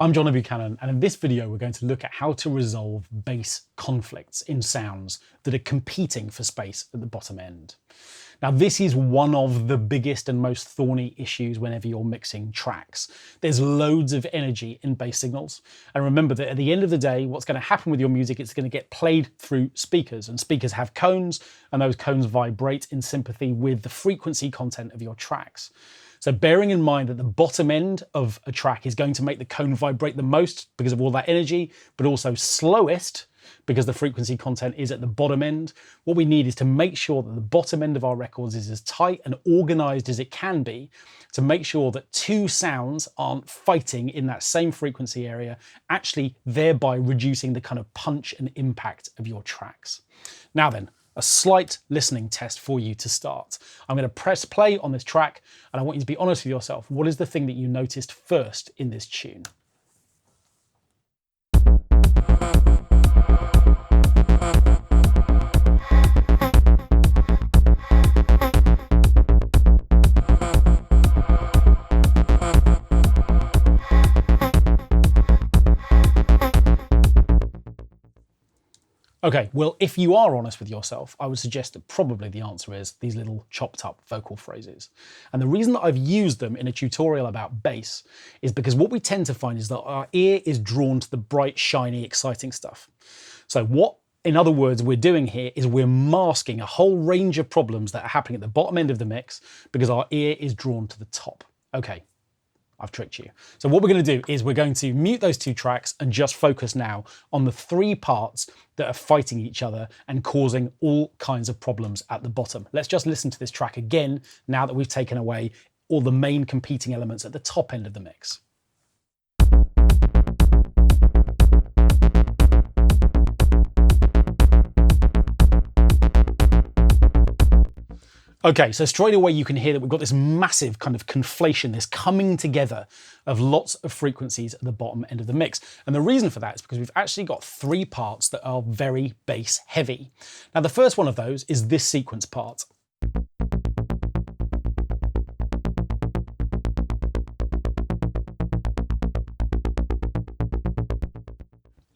I'm Johnny Buchanan, and in this video we're going to look at how to resolve bass conflicts in sounds that are competing for space at the bottom end. Now this is one of the biggest and most thorny issues whenever you're mixing tracks. There's loads of energy in bass signals, and remember that at the end of the day what's going to happen with your music, it's going to get played through speakers, and speakers have cones, and those cones vibrate in sympathy with the frequency content of your tracks. So bearing in mind that the bottom end of a track is going to make the cone vibrate the most because of all that energy, but also slowest because the frequency content is at the bottom end, what we need is to make sure that the bottom end of our records is as tight and organized as it can be to make sure that two sounds aren't fighting in that same frequency area, actually thereby reducing the kind of punch and impact of your tracks. Now then, a slight listening test for you to start. I'm going to press play on this track and I want you to be honest with yourself. What is the thing that you noticed first in this tune? Okay, well, if you are honest with yourself, I would suggest that probably the answer is these little chopped up vocal phrases. And the reason that I've used them in a tutorial about bass is because what we tend to find is that our ear is drawn to the bright, shiny, exciting stuff. So what, in other words, we're doing here is we're masking a whole range of problems that are happening at the bottom end of the mix because our ear is drawn to the top. Okay. I've tricked you. So what we're going to do is we're going to mute those two tracks and just focus now on the three parts that are fighting each other and causing all kinds of problems at the bottom. Let's just listen to this track again now that we've taken away all the main competing elements at the top end of the mix. Okay, so straight away you can hear that we've got this massive kind of conflation, this coming together of lots of frequencies at the bottom end of the mix. And the reason for that is because we've actually got three parts that are very bass heavy. Now the first one of those is this sequence part.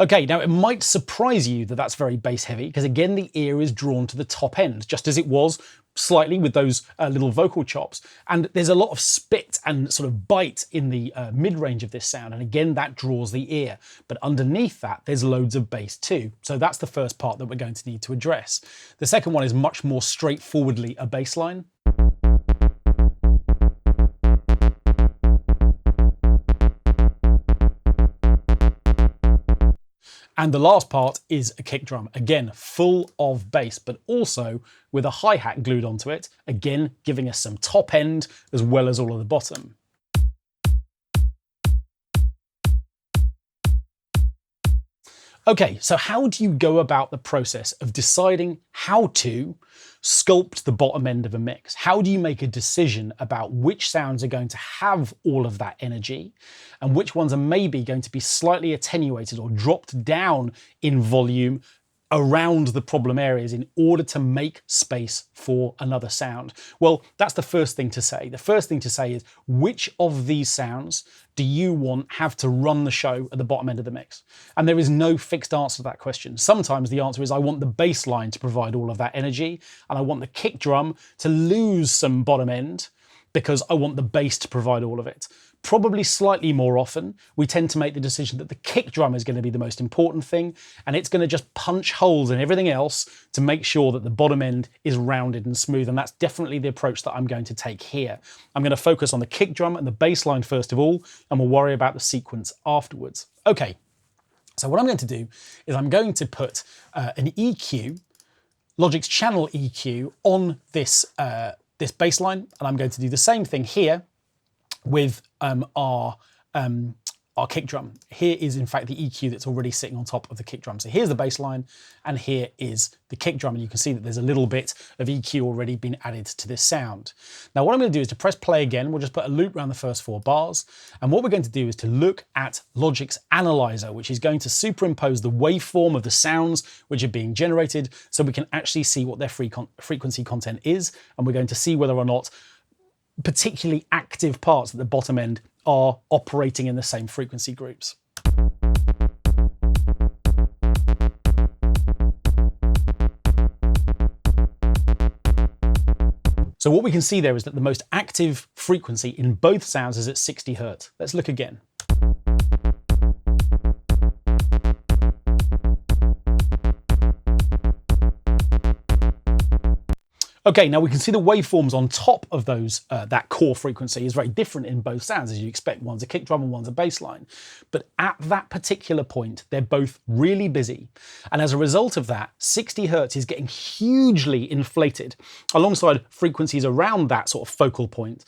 Okay, now it might surprise you that that's very bass heavy because again the ear is drawn to the top end, just as it was slightly with those little vocal chops. And there's a lot of spit and sort of bite in the mid-range of this sound, and again that draws the ear. But underneath that there's loads of bass too. So that's the first part that we're going to need to address. The second one is much more straightforwardly a bass line. And the last part is a kick drum, again, full of bass, but also with a hi-hat glued onto it, again, giving us some top end as well as all of the bottom. Okay, so how do you go about the process of deciding how to sculpt the bottom end of a mix? How do you make a decision about which sounds are going to have all of that energy and which ones are maybe going to be slightly attenuated or dropped down in volume around the problem areas in order to make space for another sound? Well, that's the first thing to say. The first thing to say is which of these sounds do you want have to run the show at the bottom end of the mix? And there is no fixed answer to that question. Sometimes the answer is I want the bass line to provide all of that energy and I want the kick drum to lose some bottom end because I want the bass to provide all of it. Probably slightly more often, we tend to make the decision that the kick drum is going to be the most important thing, and it's going to just punch holes in everything else to make sure that the bottom end is rounded and smooth, and that's definitely the approach that I'm going to take here. I'm going to focus on the kick drum and the bass line first of all, and we'll worry about the sequence afterwards. Okay, so what I'm going to do is I'm going to put an EQ, Logic's channel EQ, on this, this bass line, and I'm going to do the same thing here with our kick drum. Here is in fact the EQ that's already sitting on top of the kick drum. So here's the bass line and here is the kick drum, and you can see that there's a little bit of EQ already been added to this sound. Now what I'm going to do is to press play again. We'll just put a loop around the first four bars, and what we're going to do is to look at Logic's analyzer, which is going to superimpose the waveform of the sounds which are being generated so we can actually see what their frequency content is, and we're going to see whether or not particularly active parts at the bottom end are operating in the same frequency groups. So what we can see there is that the most active frequency in both sounds is at 60 Hz. Let's look again. Okay, now we can see the waveforms on top of those, that core frequency is very different in both sounds, as you expect. One's a kick drum and one's a bass line. But at that particular point, they're both really busy. And as a result of that, 60 Hz is getting hugely inflated alongside frequencies around that sort of focal point.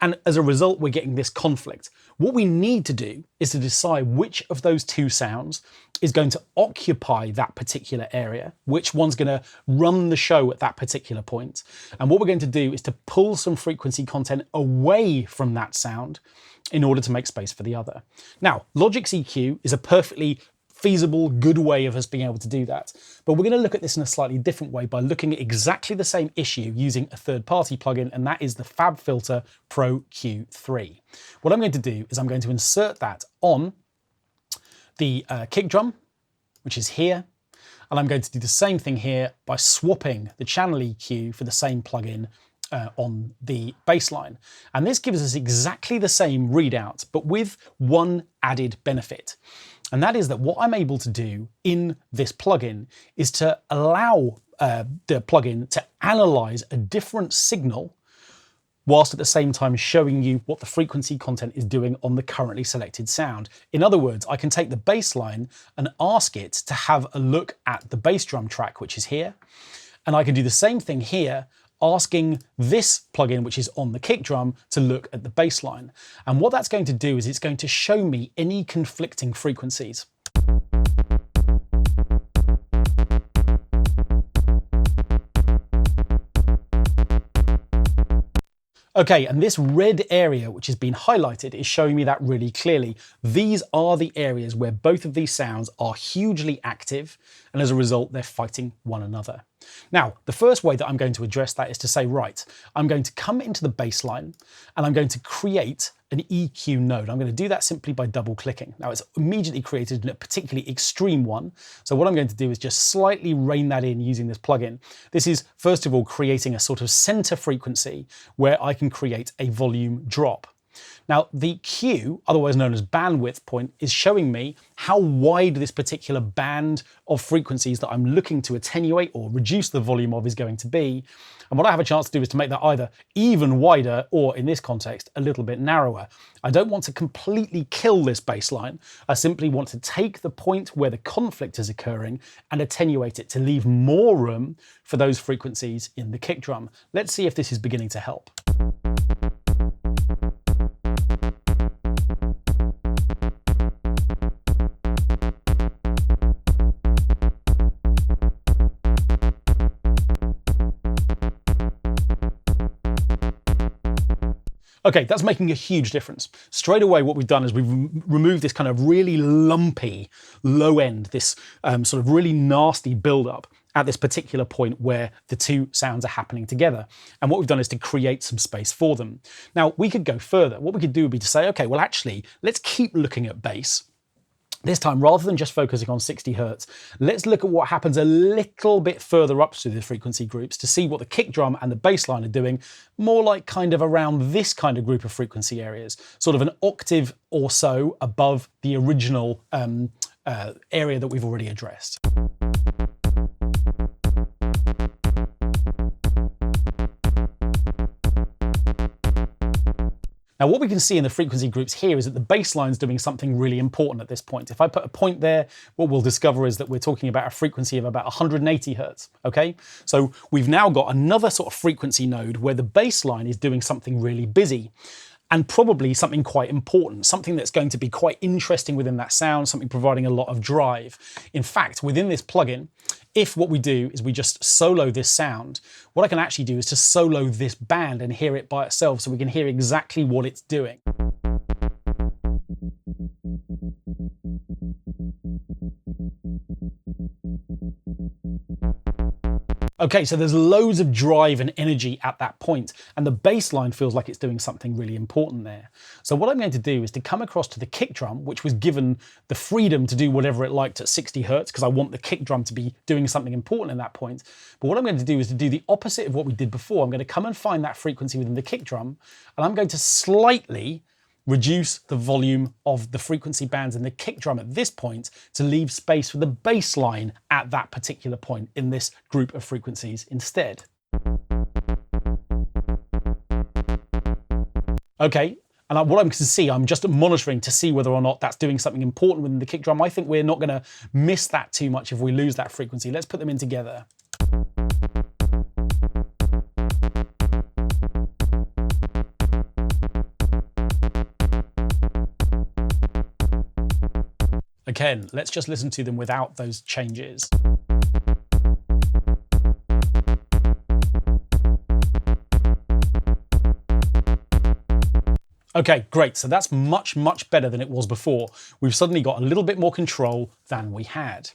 And as a result, we're getting this conflict. What we need to do is to decide which of those two sounds is going to occupy that particular area, which one's going to run the show at that particular point. And what we're going to do is to pull some frequency content away from that sound in order to make space for the other. Now, Logic's EQ is a perfectly feasible, good way of us being able to do that. But we're going to look at this in a slightly different way by looking at exactly the same issue using a third-party plugin, and that is the FabFilter Pro Q3. What I'm going to do is I'm going to insert that on the kick drum, which is here, and I'm going to do the same thing here by swapping the channel EQ for the same plugin on the bass line. And this gives us exactly the same readout, but with one added benefit. And that is that what I'm able to do in this plugin is to allow the plugin to analyze a different signal whilst at the same time showing you what the frequency content is doing on the currently selected sound. In other words, I can take the bass line and ask it to have a look at the bass drum track, which is here. And I can do the same thing here, asking this plugin, which is on the kick drum, to look at the bass line. And what that's going to do is it's going to show me any conflicting frequencies. Okay, and this red area, which has been highlighted, is showing me that really clearly. These are the areas where both of these sounds are hugely active, and as a result, they're fighting one another. Now, the first way that I'm going to address that is to say, right, I'm going to come into the bass line and I'm going to create an EQ node. I'm going to do that simply by double clicking. Now it's immediately created in a particularly extreme one. So what I'm going to do is just slightly rein that in using this plugin. This is first of all creating a sort of center frequency where I can create a volume drop. Now the Q, otherwise known as bandwidth point, is showing me how wide this particular band of frequencies that I'm looking to attenuate or reduce the volume of is going to be. And what I have a chance to do is to make that either even wider or, in this context, a little bit narrower. I don't want to completely kill this bass line. I simply want to take the point where the conflict is occurring and attenuate it to leave more room for those frequencies in the kick drum. Let's see if this is beginning to help. Okay, that's making a huge difference. Straight away, what we've done is we've removed this kind of really lumpy low end, this sort of really nasty build-up at this particular point where the two sounds are happening together. And what we've done is to create some space for them. Now, we could go further. What we could do would be to say, okay, well, actually, let's keep looking at bass. This time, rather than just focusing on 60 Hz, let's look at what happens a little bit further up through the frequency groups to see what the kick drum and the bass line are doing, more like kind of around this kind of group of frequency areas, sort of an octave or so above the original area that we've already addressed. Now, what we can see in the frequency groups here is that the bass line is doing something really important at this point. If I put a point there, what we'll discover is that we're talking about a frequency of about 180 Hz, okay? So we've now got another sort of frequency node where the bass line is doing something really busy, and probably something quite important, something that's going to be quite interesting within that sound, something providing a lot of drive. In fact, within this plugin, if what we do is we just solo this sound, what I can actually do is to solo this band and hear it by itself so we can hear exactly what it's doing. Okay, so there's loads of drive and energy at that point, and the bass line feels like it's doing something really important there. So what I'm going to do is to come across to the kick drum, which was given the freedom to do whatever it liked at 60 hertz, because I want the kick drum to be doing something important in that point. But what I'm going to do is to do the opposite of what we did before. I'm going to come and find that frequency within the kick drum, and I'm going to slightly reduce the volume of the frequency bands in the kick drum at this point to leave space for the bass line at that particular point in this group of frequencies instead. Okay, and what I'm going to see, I'm just monitoring to see whether or not that's doing something important within the kick drum. I think we're not going to miss that too much if we lose that frequency. Let's put them in together. Again, let's just listen to them without those changes. Okay, great. So that's much, much better than it was before. We've suddenly got a little bit more control than we had.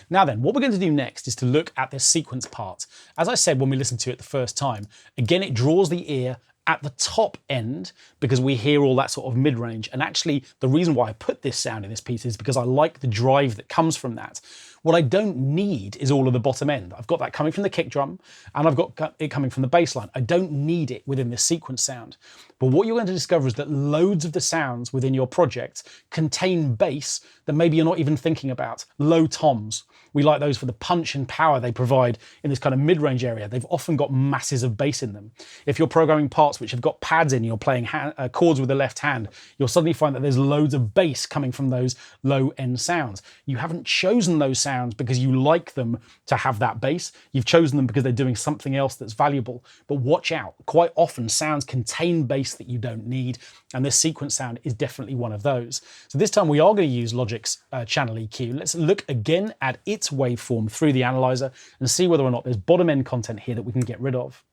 Now then, what we're going to do next is to look at this sequence part. As I said when we listened to it the first time, again, it draws the ear at the top end because we hear all that sort of mid-range. And actually, the reason why I put this sound in this piece is because I like the drive that comes from that. What I don't need is all of the bottom end. I've got that coming from the kick drum and I've got it coming from the bass line. I don't need it within this sequence sound. But what you're going to discover is that loads of the sounds within your project contain bass that maybe you're not even thinking about. Low toms. We like those for the punch and power they provide in this kind of mid-range area. They've often got masses of bass in them. If you're programming parts which have got pads in, you're playing chords with the left hand, you'll suddenly find that there's loads of bass coming from those low-end sounds. You haven't chosen those sounds because you like them to have that bass. You've chosen them because they're doing something else that's valuable. But watch out. Quite often, sounds contain bass that you don't need, and this sequence sound is definitely one of those. So this time we are going to use Logic's channel EQ. Let's look again at its waveform through the analyzer and see whether or not there's bottom end content here that we can get rid of.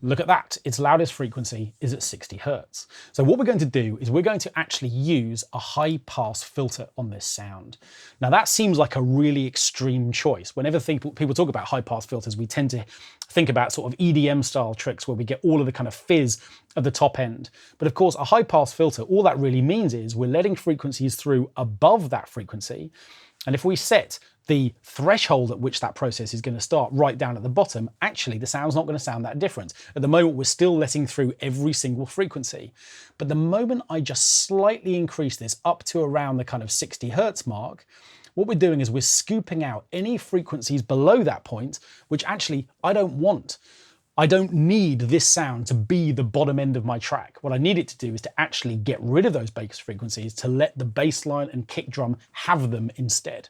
Look at that, its loudest frequency is at 60 hertz. So what we're going to do is we're going to actually use a high pass filter on this sound. Now that seems like a really extreme choice. Whenever people talk about high pass filters, we tend to think about sort of EDM style tricks where we get all of the kind of fizz at the top end. But of course, a high pass filter, all that really means is we're letting frequencies through above that frequency. And if we set the threshold at which that process is going to start right down at the bottom, actually the sound's not going to sound that different. At the moment, we're still letting through every single frequency. But the moment I just slightly increase this up to around the kind of 60 hertz mark, what we're doing is we're scooping out any frequencies below that point, which actually I don't want. I don't need this sound to be the bottom end of my track. What I need it to do is to actually get rid of those bass frequencies to let the bass line and kick drum have them instead.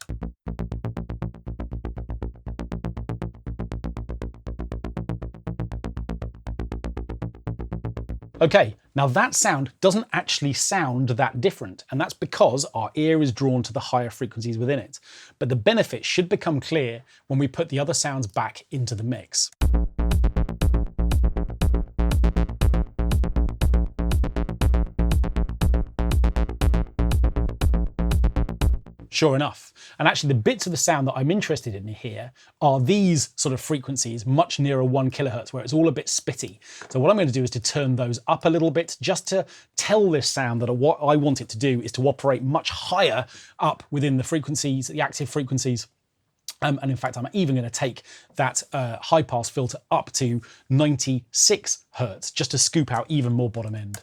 Okay, now that sound doesn't actually sound that different, and that's because our ear is drawn to the higher frequencies within it. But the benefit should become clear when we put the other sounds back into the mix. Sure enough. And actually the bits of the sound that I'm interested in here are these sort of frequencies much nearer 1 kilohertz where it's all a bit spitty. So what I'm going to do is to turn those up a little bit just to tell this sound that what I want it to do is to operate much higher up within the frequencies, the active frequencies. And in fact, I'm even going to take that high pass filter up to 96 hertz just to scoop out even more bottom end.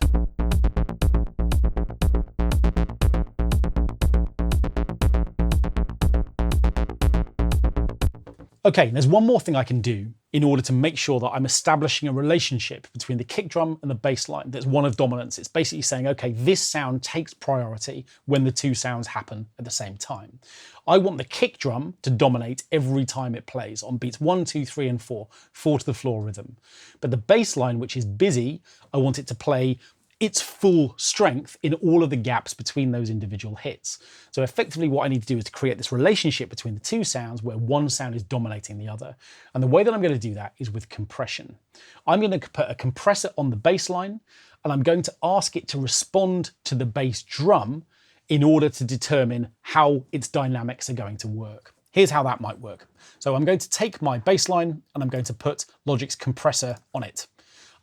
Okay, there's one more thing I can do in order to make sure that I'm establishing a relationship between the kick drum and the bass line that's one of dominance. It's basically saying, okay, this sound takes priority when the two sounds happen at the same time. I want the kick drum to dominate every time it plays on beats 1, 2, 3, and 4, 4 to the floor rhythm. But the bass line, which is busy, I want it to play its full strength in all of the gaps between those individual hits. So effectively what I need to do is to create this relationship between the two sounds where one sound is dominating the other. And the way that I'm going to do that is with compression. I'm going to put a compressor on the bass line. and I'm going to ask it to respond to the bass drum in order to determine how its dynamics are going to work. Here's how that might work. So I'm going to take my bass line and I'm going to put Logic's compressor on it.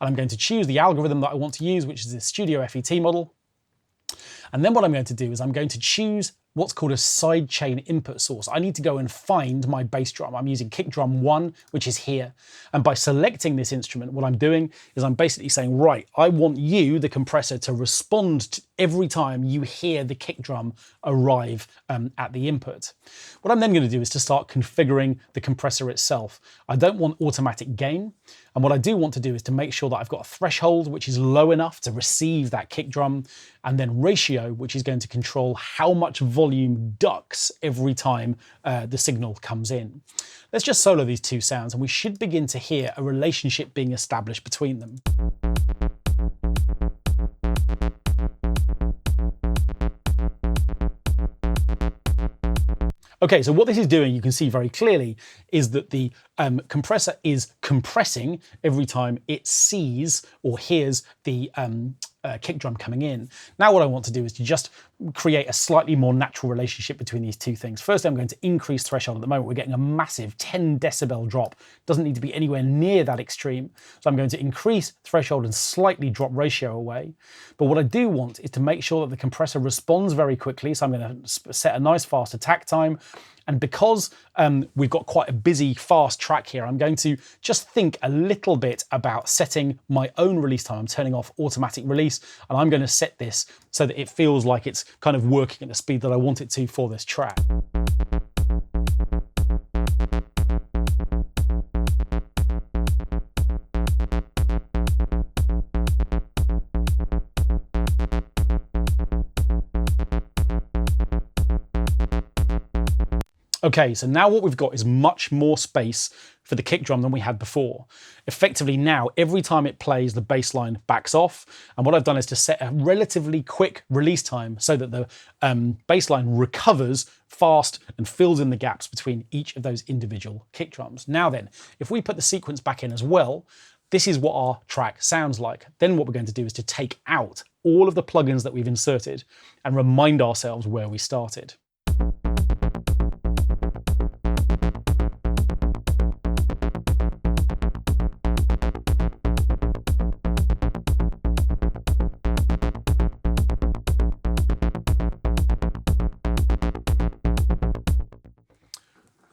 And I'm going to choose the algorithm that I want to use, which is the Studio FET model. And then what I'm going to do is I'm going to choose what's called a sidechain input source. I need to go and find my bass drum. I'm using kick drum 1, which is here. And by selecting this instrument, what I'm doing is I'm basically saying, right, I want you, the compressor, to respond to every time you hear the kick drum arrive at the input. What I'm then going to do is to start configuring the compressor itself. I don't want automatic gain. And what I do want to do is to make sure that I've got a threshold which is low enough to receive that kick drum, and then ratio, which is going to control how much volume ducks every time the signal comes in. Let's just solo these two sounds and we should begin to hear a relationship being established between them. Okay, so what this is doing, you can see very clearly, is that the compressor is compressing every time it sees or hears the kick drum coming in. Now what I want to do is to just create a slightly more natural relationship between these two things. Firstly, I'm going to increase threshold. At the moment, we're getting a massive 10 decibel drop. Doesn't need to be anywhere near that extreme. So I'm going to increase threshold and slightly drop ratio away. But what I do want is to make sure that the compressor responds very quickly. So I'm going to set a nice fast attack time. And because we've got quite a busy, fast track here, I'm going to just think a little bit about setting my own release time. I'm turning off automatic release, and I'm going to set this so that it feels like it's kind of working at the speed that I want it to for this track. Okay, so now what we've got is much more space for the kick drum than we had before. Effectively now, every time it plays, the bass line backs off. And what I've done is to set a relatively quick release time so that the bass line recovers fast and fills in the gaps between each of those individual kick drums. Now then, if we put the sequence back in as well, this is what our track sounds like. Then what we're going to do is to take out all of the plugins that we've inserted and remind ourselves where we started.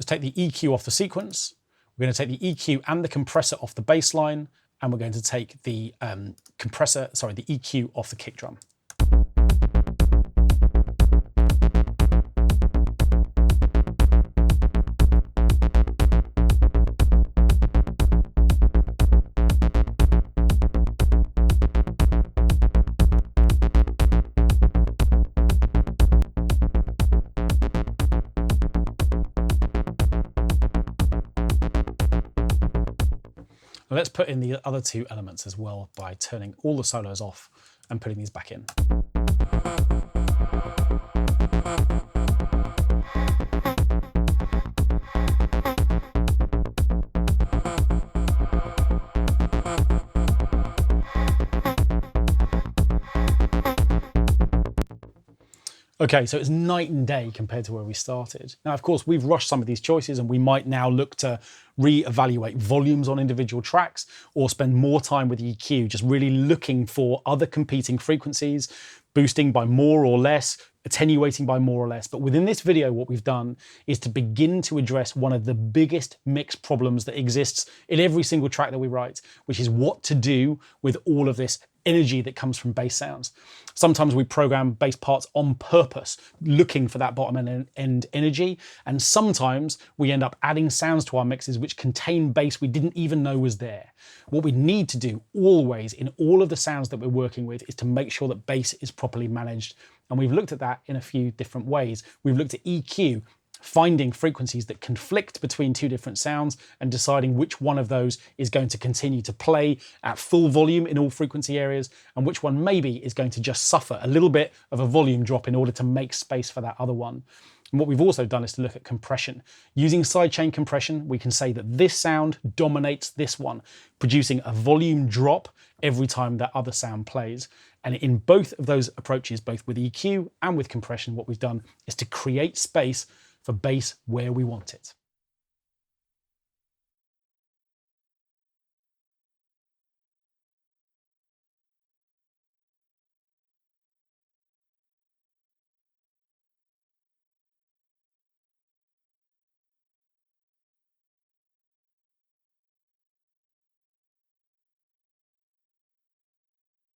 Take the EQ off the sequence, we're going to take the EQ and the compressor off the bass line, and we're going to take the the EQ off the kick drum. Now let's put in the other two elements as well by turning all the solos off and putting these back in. Okay, so it's night and day compared to where we started. Now, of course, we've rushed some of these choices and we might now look to re-evaluate volumes on individual tracks or spend more time with EQ, just really looking for other competing frequencies, boosting by more or less, attenuating by more or less. But within this video, what we've done is to begin to address one of the biggest mix problems that exists in every single track that we write, which is what to do with all of this energy that comes from bass sounds. Sometimes we program bass parts on purpose, looking for that bottom end energy. And sometimes we end up adding sounds to our mixes which contain bass we didn't even know was there. What we need to do always in all of the sounds that we're working with is to make sure that bass is properly managed. And we've looked at that in a few different ways. We've looked at EQ finding frequencies that conflict between two different sounds and deciding which one of those is going to continue to play at full volume in all frequency areas and which one maybe is going to just suffer a little bit of a volume drop in order to make space for that other one. And what we've also done is to look at compression. Using sidechain compression, we can say that this sound dominates this one, producing a volume drop every time that other sound plays. And in both of those approaches, both with EQ and with compression, what we've done is to create space for bass where we want it.